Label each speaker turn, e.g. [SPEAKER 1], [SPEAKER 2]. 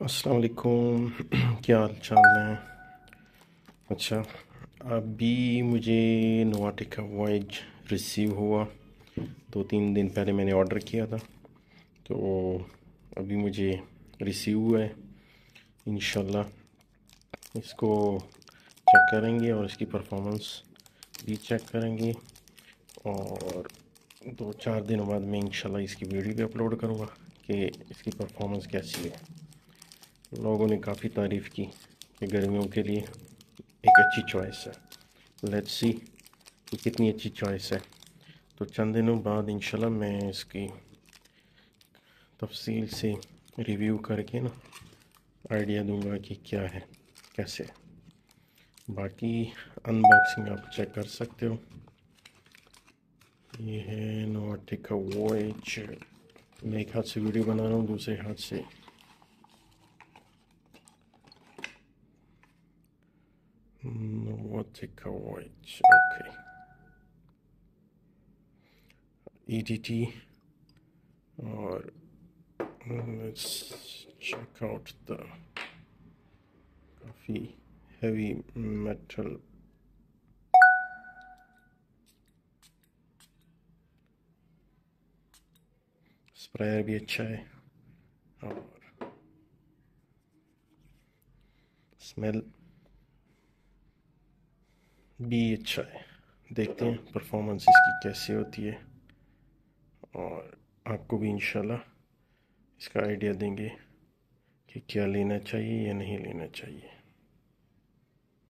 [SPEAKER 1] अस्सलाम वालेकुम। क्या हाल चाल है? अच्छा, अभी मुझे नोवाटिका वॉयज रिसीव हुआ। 2-3 दिन पहले मैंने ऑर्डर किया था, तो अभी मुझे रिसीव हुआ है। इंशाल्लाह इसको चेक करेंगे और इसकी परफॉर्मेंस भी चेक करेंगे, और 2-4 दिनों बाद मैं इंशाल्लाह इसकी वीडियो भी अपलोड करूँगा कि इसकी परफॉर्मेंस कैसी है। लोगों ने काफ़ी तारीफ़ की कि गर्मियों के लिए एक अच्छी चॉइस है। लेट्स सी कि कितनी अच्छी चॉइस है। तो चंद दिनों बाद इंशाल्लाह मैं इसकी तफसील से रिव्यू करके ना आइडिया दूंगा कि क्या है, कैसे है। बाकी अनबॉक्सिंग आप चेक कर सकते हो। ये है नॉटिका वॉयज। मैं एक हाथ से वीडियो बना रहा हूँ, दूसरे हाथ से Nautica Voyage. Okay. EDT, or let's check out the काफ़ी heavy metal स्प्रेयर भी अच्छा है और स्मेल भी अच्छा है। देखते हैं परफॉर्मेंस इसकी कैसी होती है, और आपको भी इंशाल्लाह इसका आइडिया देंगे कि क्या लेना चाहिए या नहीं लेना चाहिए।